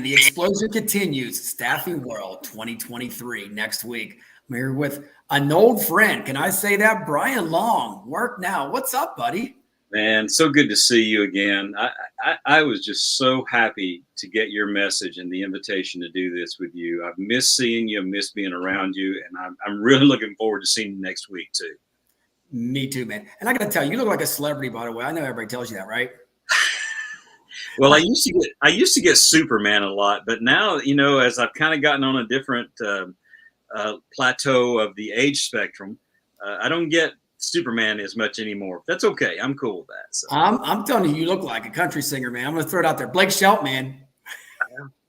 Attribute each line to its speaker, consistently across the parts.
Speaker 1: the explosion continues. Staffing World 2023 next week. I'm here with an old friend. Can I say that? Brian Long, WurkNow. What's up, buddy?
Speaker 2: Man, so good to see you again. I was just so happy to get your message and the invitation to do this with you. I've missed seeing you, missed being around you, and I'm really looking forward to seeing you next week too.
Speaker 1: Me too, man. And I got to tell you, you look like a celebrity, by the way. I know everybody tells you that, right?
Speaker 2: Well, I used to get Superman a lot, but now, as I've kind of gotten on a different plateau of the age spectrum, I don't get Superman as much anymore. That's okay. I'm cool with that. So.
Speaker 1: I'm telling you, you look like a country singer, man. I'm going to throw it out there. Blake Shelton, man.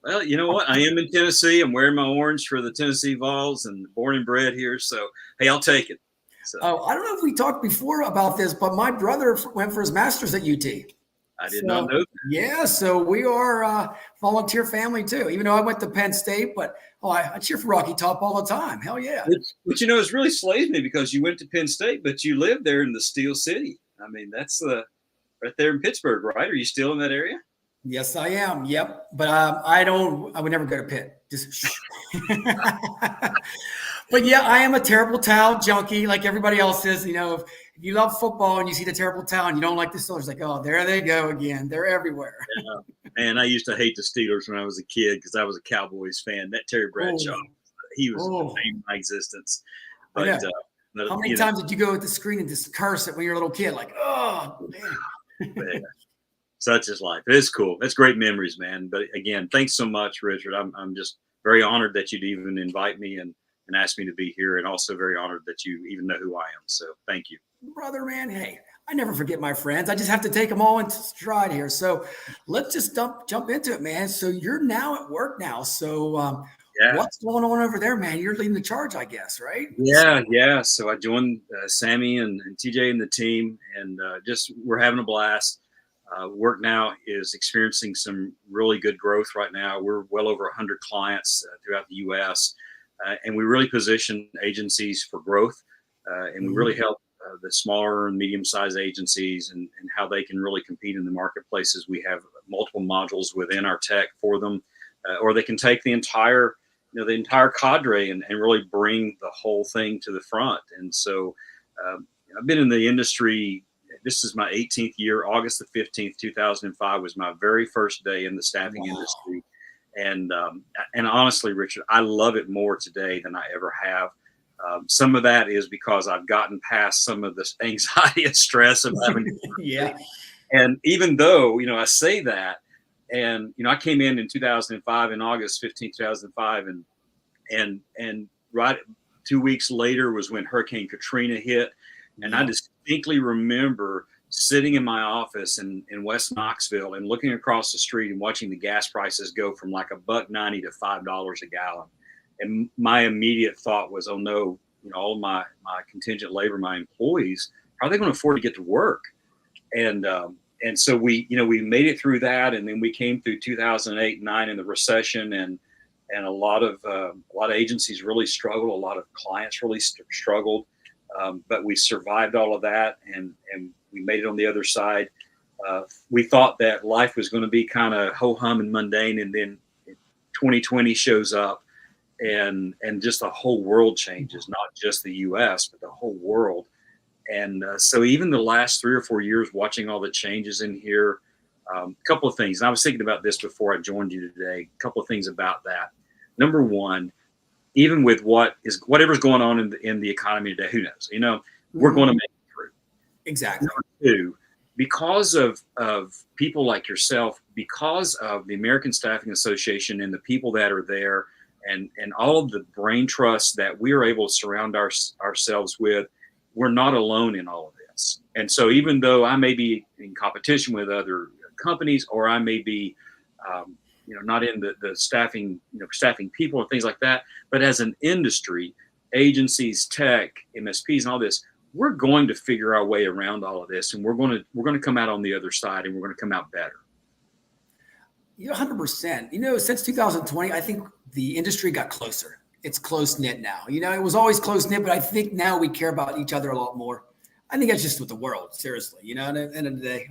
Speaker 2: Well, you know what? I am in Tennessee. I'm wearing my orange for the Tennessee Vols and born and bred here. So, hey, I'll take it. So.
Speaker 1: Oh, I don't know if we talked before about this, but my brother went for his master's at UT.
Speaker 2: I did not know that.
Speaker 1: Yeah, so we are a volunteer family too. Even though I went to Penn State, but I cheer for Rocky Top all the time. Hell yeah!
Speaker 2: But it really slays me because you went to Penn State, but you live there in the Steel City. I mean, that's right there in Pittsburgh, right? Are you still in that area?
Speaker 1: Yes, I am. Yep, but I would never go to Pitt. Just. But yeah, I am a terrible towel junkie, like everybody else is. If you love football and you see the terrible towel and you don't like the Steelers, like, oh, there they go again. They're everywhere.
Speaker 2: Yeah. Man, I used to hate the Steelers when I was a kid because I was a Cowboys fan. That Terry Bradshaw, he was the name of my existence. But,
Speaker 1: how many times did you go at the screen and just curse it when you're a little kid? Like, oh, man.
Speaker 2: Such is life. It's cool. It's great memories, man. But again, thanks so much, Richard. I'm just very honored that you'd even invite me and asked me to be here, and also very honored that you even know who I am. So thank you.
Speaker 1: Brother, man, hey, I never forget my friends. I just have to take them all into stride here. So let's just jump into it, man. So you're now at WurkNow. So what's going on over there, man? You're leading the charge, I guess, right?
Speaker 2: Yeah. So I joined Sammy and TJ and the team, and just we're having a blast. WurkNow is experiencing some really good growth right now. We're well over 100 clients throughout the U.S., and we really position agencies for growth, and we really help the smaller and medium-sized agencies and how they can really compete in the marketplaces. We have multiple modules within our tech for them, or they can take the entire cadre and really bring the whole thing to the front. And so I've been in the industry. This is my 18th year. August the 15th, 2005 was my very first day in the staffing industry. And honestly, Richard, I love it more today than I ever have. Some of that is because I've gotten past some of this anxiety and stress of having
Speaker 1: yeah.
Speaker 2: And even though, I say that, and, I came in 2005, in August 15, 2005, and right 2 weeks later was when Hurricane Katrina hit. And I distinctly remember sitting in my office in West Knoxville and looking across the street and watching the gas prices go from like $1.90 to $5 a gallon. And my immediate thought was, oh no, all of my contingent labor, my employees, how are they going to afford to get to work? And so we made it through that, and then we came through 2008, 9 in the recession, and a lot of agencies really struggled, a lot of clients really struggled, but we survived all of that, and we made it on the other side. We thought that life was going to be kind of ho-hum and mundane, and then 2020 shows up, and just the whole world changes, not just the U.S., but the whole world. And so even the last 3 or 4 years, watching all the changes in here, a couple of things. And I was thinking about this before I joined you today. A couple of things about that. Number one, even with whatever's going on in the economy today, who knows? We're going to make it through.
Speaker 1: Exactly.
Speaker 2: Number two, because of people like yourself, because of the American Staffing Association and the people that are there, and all of the brain trust that we are able to surround ourselves with, we're not alone in all of this. And so even though I may be in competition with other companies, or I may be, not in the staffing people and things like that, but as an industry, agencies, tech, MSPs, and all this, we're going to figure our way around all of this, and we're going to come out on the other side, and we're going to come out better.
Speaker 1: 100%. Since 2020, I think the industry got closer. It's close knit now. It was always close knit, but I think now we care about each other a lot more. I think that's just with the world, seriously. At the end of the day,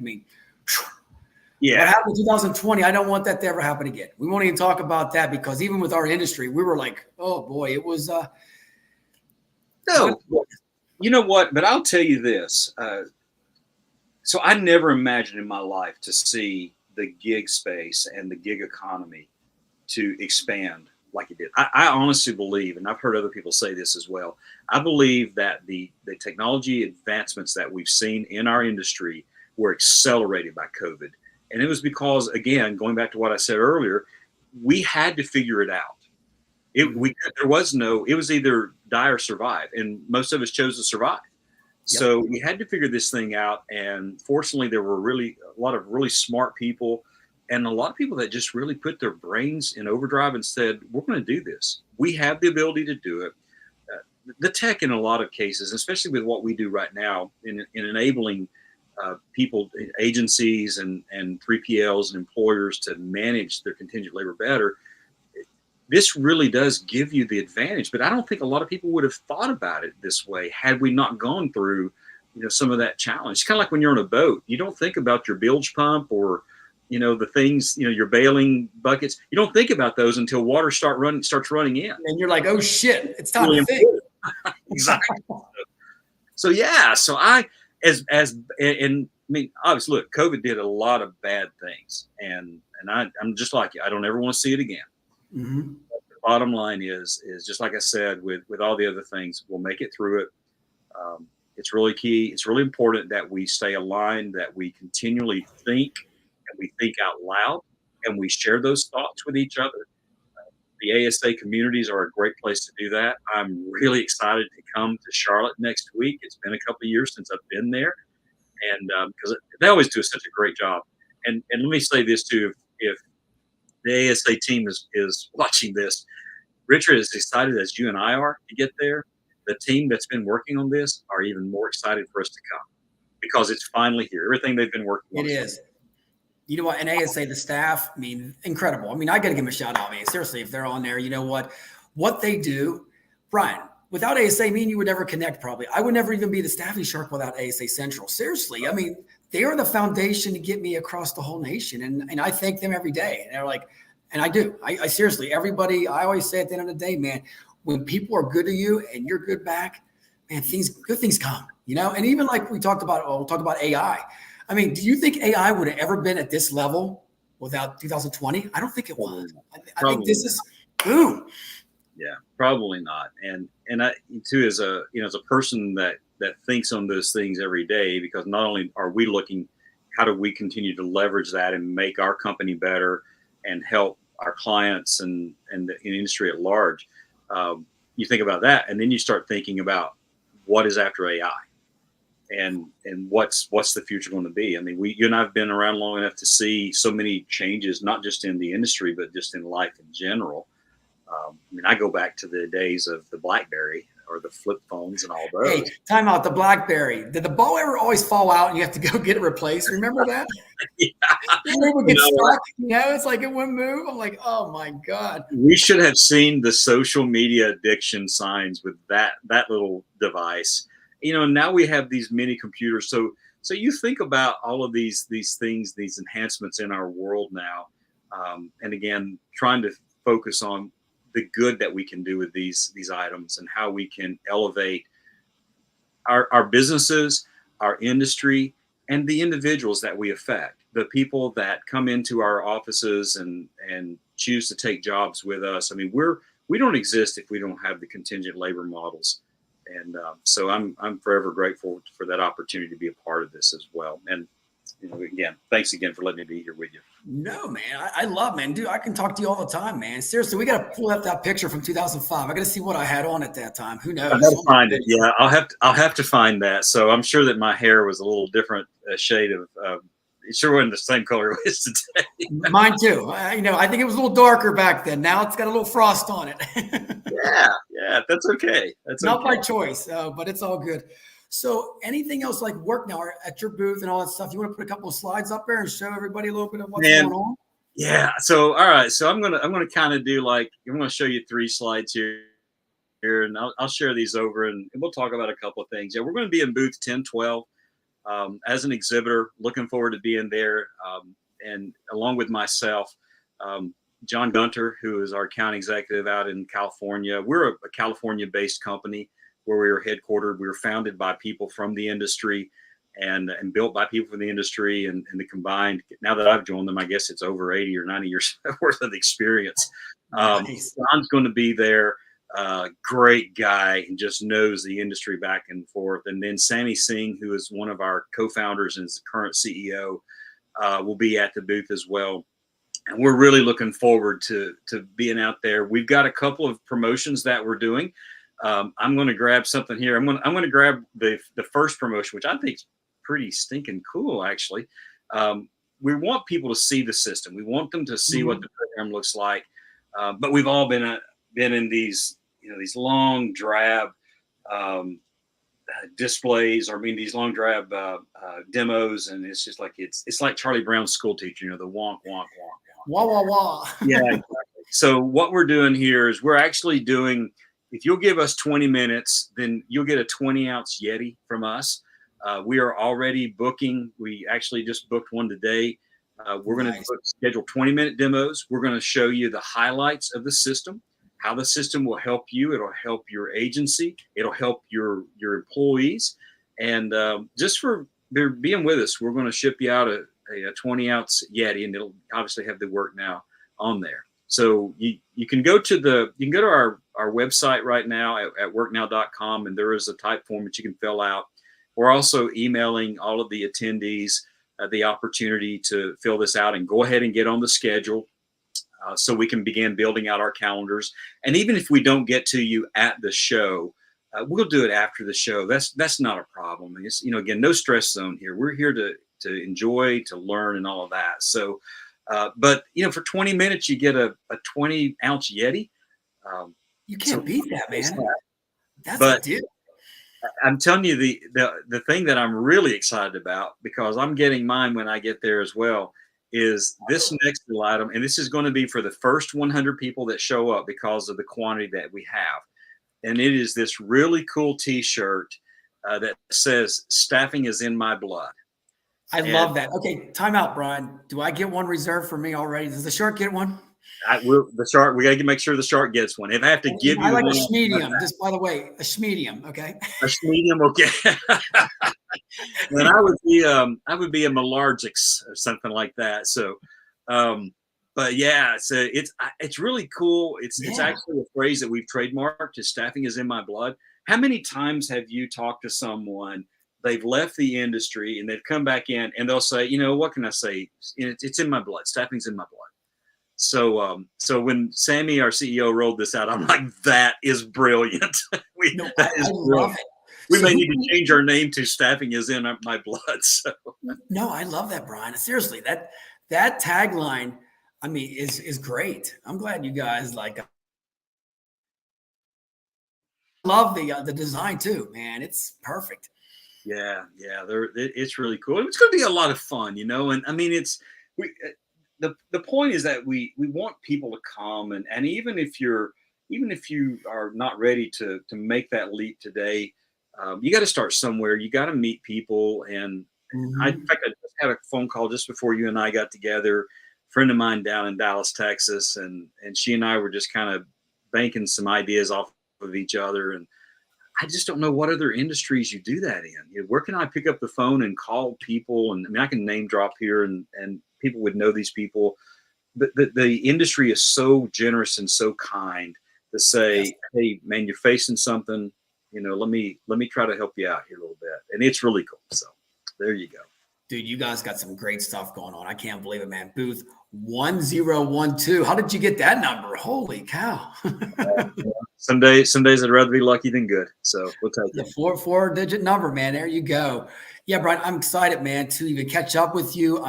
Speaker 2: Yeah.
Speaker 1: What happened in 2020, I don't want that to ever happen again. We won't even talk about that because even with our industry, we were like, oh boy, it was
Speaker 2: No, you know what? But I'll tell you this. So I never imagined in my life to see the gig space and the gig economy to expand like it did. I honestly believe, and I've heard other people say this as well, I believe that the technology advancements that we've seen in our industry were accelerated by COVID. And it was because, again, going back to what I said earlier, we had to figure it out. There was no, it was either die or survive. And most of us chose to survive. So we had to figure this thing out. And fortunately, there were really a lot of really smart people and a lot of people that just really put their brains in overdrive and said, we're going to do this. We have the ability to do it. The tech in a lot of cases, especially with what we do right now in enabling people, agencies and 3PLs and employers to manage their contingent labor better, this really does give you the advantage. But I don't think a lot of people would have thought about it this way had we not gone through, some of that challenge. It's kind of like when you're on a boat, you don't think about your bilge pump or, the things, your bailing buckets. You don't think about those until water starts running in.
Speaker 1: And you're like, oh shit, it's time to think.
Speaker 2: Exactly. So yeah, obviously, look, COVID did a lot of bad things, and I'm just like you. I don't ever want to see it again.
Speaker 1: Mm-hmm.
Speaker 2: The bottom line is just like I said, with all the other things, we'll make it through it. It's really key. It's really important that we stay aligned, that we continually think, and we think out loud, and we share those thoughts with each other. The ASA communities are a great place to do that. I'm really excited to come to Charlotte next week. It's been a couple of years since I've been there, and because they always do such a great job. And let me say this too: if the ASA team is watching this, Richard is excited as you and I are to get there. The team that's been working on this are even more excited for us to come because it's finally here. Everything they've been working on.
Speaker 1: It is. You know what? And ASA, the staff, incredible. I got to give them a shout out, man. Seriously, if they're on there, you know what they do, Brian, without ASA, me and you would never connect probably. I would never even be the staffing shark without ASA Central. Seriously. They are the foundation to get me across the whole nation. And I thank them every day. And they're like, and I do. I seriously, everybody, I always say at the end of the day, man, when people are good to you and you're good back, man, good things come, and even like we'll talk about AI. Do you think AI would have ever been at this level without 2020? I don't think it was. I think this is boom.
Speaker 2: Yeah, probably not. And I too, as a person that thinks on those things every day, because not only are we looking, how do we continue to leverage that and make our company better and help our clients and the industry at large. You think about that, and then you start thinking about what is after AI. And what's the future going to be? You and I have been around long enough to see so many changes, not just in the industry, but just in life in general. I go back to the days of the BlackBerry or the flip phones and all those.
Speaker 1: Hey, time out, the BlackBerry. Did the ball ever always fall out and you have to go get it replaced? Remember that?
Speaker 2: Yeah.
Speaker 1: It would get stuck. It's like it wouldn't move. I'm like, oh my God.
Speaker 2: We should have seen the social media addiction signs with that little device. Now we have these mini computers. So you think about all of these things, these enhancements in our world now. And again, trying to focus on the good that we can do with these items and how we can elevate our businesses, our industry, and the individuals that we affect, the people that come into our offices and choose to take jobs with us. We don't exist if we don't have the contingent labor models. And so I'm forever grateful for that opportunity to be a part of this as well. And again, thanks again for letting me be here with you.
Speaker 1: No, man, I love, man, dude. I can talk to you all the time, man. Seriously, we got to pull up that picture from 2005. I got to see what I had on at that time. Who knows?
Speaker 2: I got to find it. Yeah, I'll have to find that. So I'm sure that my hair was a little different shade of. It sure wasn't the same color it is today.
Speaker 1: Mine too. I think it was a little darker back then. Now it's got a little frost on it.
Speaker 2: Yeah, that's okay. That's
Speaker 1: not
Speaker 2: okay.
Speaker 1: by choice, but it's all good. So anything else like WurkNow at your booth and all that stuff? You want to put a couple of slides up there and show everybody a little bit of what's going on?
Speaker 2: Yeah. So all right. So I'm gonna kind of do I'm gonna show you 3 slides here, and I'll share these over, and we'll talk about a couple of things. Yeah, we're going to be in booth 1012 as an exhibitor. Looking forward to being there. and along with myself, John Gunter, who is our account executive out in California. We're a California-based company where we were headquartered. We were founded by people from the industry and built by people from the industry, and the combined, now that I've joined them, I guess it's over 80 or 90 years worth of experience.
Speaker 1: Nice.
Speaker 2: John's going to be there. Great guy and just knows the industry back and forth. And then Sammy Singh, who is one of our co-founders and is the current CEO, will be at the booth as well. And we're really looking forward to being out there. We've got a couple of promotions that we're doing. I'm going to grab something here. I'm going to grab the first promotion, which I think is pretty stinking cool, actually. We want people to see the system. We want them to see what the program looks like. But we've all been in these, these long drab displays, or these long drab demos, and it's just like it's like Charlie Brown's school teacher, the wonk wonk wonk
Speaker 1: wah wah wah.
Speaker 2: Yeah, exactly. So what we're doing here is we're actually doing. If you'll give us 20 minutes, then you'll get a 20-ounce Yeti from us. We are already booking. We actually just booked one today. We're going to schedule 20-minute demos. We're going to show you the highlights of the system, how the system will help you. It'll help your agency. It'll help your employees. And just for being with us, we're going to ship you out a 20-ounce Yeti, and it'll obviously have the WurkNow on there. So you can go to our website right now at WurkNow.com, and there is a type form that you can fill out. We're also emailing all of the attendees the opportunity to fill this out and go ahead and get on the schedule so we can begin building out our calendars. And even if we don't get to you at the show, we'll do it after the show. That's not a problem. It's, again, no stress zone here. We're here to enjoy, to learn, and all of that. So, but for 20 minutes, you get a 20-ounce Yeti.
Speaker 1: You can't beat that, man. That's
Speaker 2: a
Speaker 1: deal.
Speaker 2: I'm telling you, the thing that I'm really excited about, because I'm getting mine when I get there as well, is this next little item. And this is going to be for the first 100 people that show up because of the quantity that we have. And it is this really cool T-shirt that says, "Staffing is in my blood."
Speaker 1: I love that. Okay, time out, Brian. Do I get one reserved for me already? Does the shark get one?
Speaker 2: The shark. We got to make sure the shark gets one. If I have to give you,
Speaker 1: I like a schmedium. Just by the way, a schmedium. Okay.
Speaker 2: A schmedium. Okay. Then I would be a Malargix or something like that. So, but yeah, so it's really cool. It's actually a phrase that we've trademarked. Is "staffing is in my blood." How many times have you talked to someone? They've left the industry and they've come back in, and they'll say, what can I say? It's in my blood. Staffing's in my blood. So, so when Sammy, our CEO, rolled this out, I'm like, that is brilliant.
Speaker 1: I love it.
Speaker 2: We may need to change our name to "Staffing is in my blood." So.
Speaker 1: No, I love that, Brian. Seriously, that tagline, is great. I'm glad you guys love the design too, man. It's perfect.
Speaker 2: Yeah, it's really cool. It's going to be a lot of fun, and the point is that we want people to come, and even if you are not ready to make that leap today, you got to start somewhere. You got to meet people, and in fact, I just had a phone call just before you and I got together. A friend of mine down in Dallas, Texas, and she and I were just kind of banking some ideas off of each other, and I just don't know what other industries you do that in. Where can I pick up the phone and call people? And I can name drop here, and people would know these people. But the industry is so generous and so kind to say, "Hey, man, you're facing something. Let me try to help you out here a little bit." And it's really cool. So there you go.
Speaker 1: Dude, you guys got some great stuff going on. I can't believe it, man. Booth 1012. How did you get that number? Holy cow.
Speaker 2: Some days I'd rather be lucky than good. So we'll take it.
Speaker 1: The four-digit number, man. There you go. Yeah, Brian, I'm excited, man, to even catch up with you.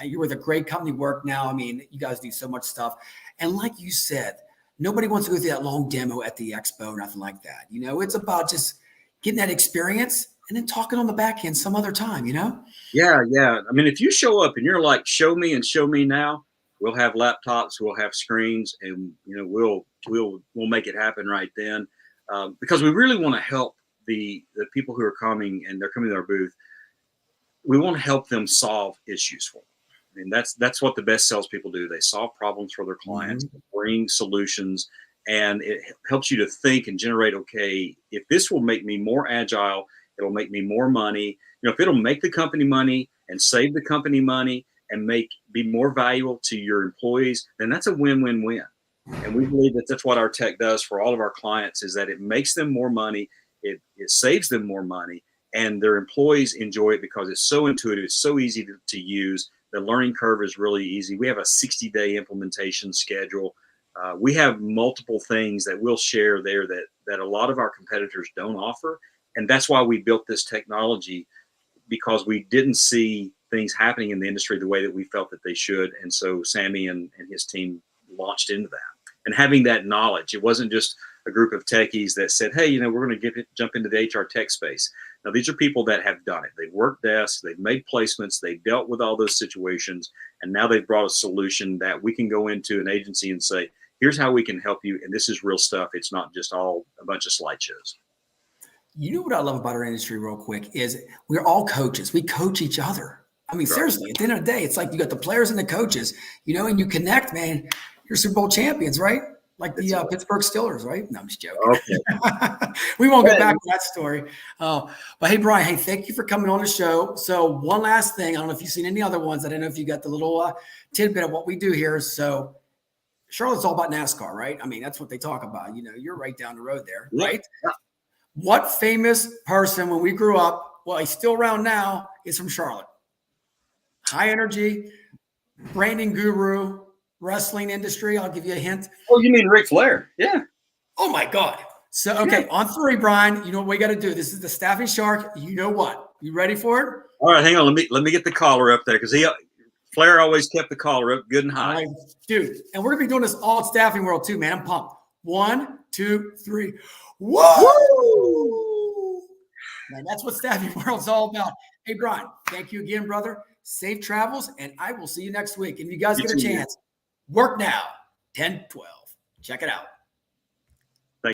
Speaker 1: You're with a great company, WurkNow. You guys do so much stuff. And like you said, nobody wants to go through that long demo at the expo, nothing like that. It's about just getting that experience and then talking on the back end some other time, Yeah.
Speaker 2: If you show up and you're like, "Show me and show me now," we'll have laptops, we'll have screens, and we'll make it happen right then, because we really want to help the people who are coming, and they're coming to our booth. We want to help them solve issues for them. mean, that's what the best salespeople do. They solve problems for their clients, bring solutions, and it helps you to think and generate, okay, if this will make me more agile, it'll make me more money. If it'll make the company money and save the company money and be more valuable to your employees, then that's a win-win-win. And we believe that that's what our tech does for all of our clients, is that it makes them more money, it saves them more money, and their employees enjoy it because it's so intuitive, it's so easy to use. The learning curve is really easy. We have a 60-day implementation schedule. We have multiple things that we'll share there that a lot of our competitors don't offer. And that's why we built this technology, because we didn't see things happening in the industry the way that we felt that they should. And so Sammy and his team launched into that. And having that knowledge, it wasn't just a group of techies that said, hey, we're going to jump into the HR tech space. Now, these are people that have done it. They've worked desks, they've made placements, they've dealt with all those situations, and now they've brought a solution that we can go into an agency and say, here's how we can help you, and this is real stuff. It's not just all a bunch of slideshows.
Speaker 1: You know what I love about our industry real quick is we're all coaches. We coach each other. I mean, seriously, at the end of the day, it's like you got the players and the coaches, and you connect, man. You're Super Bowl champions, right? Like the Pittsburgh Steelers, right? No, I'm just joking. Okay. We won't get back to that story. But hey, Brian, hey, thank you for coming on the show. So one last thing. I don't know if you've seen any other ones. I don't know if you got the little tidbit of what we do here. So Charlotte's all about NASCAR, right? I mean, that's what they talk about. You're right down the road there, right? Yeah. What famous person, when we grew up, well, he's still around now, is from Charlotte? High energy, branding guru, wrestling industry. I'll give you a hint.
Speaker 2: Oh, you mean Ric Flair? Yeah.
Speaker 1: Oh my God. So, okay. On 3, Brian, you know what we got to do. This is the Staffing Shark. You know what? You ready for it?
Speaker 2: All right. Hang on. Let me get the collar up there, because Flair always kept the collar up good and high.
Speaker 1: Right, dude. And we're going to be doing this all at Staffing World too, man. I'm pumped. 1, 2, 3. Whoa! Man, that's what Staffing World's all about. Hey, Brian, thank you again, brother. Safe travels, and I will see you next week. And if you guys get a chance, Work Now, 10-12. Check it out.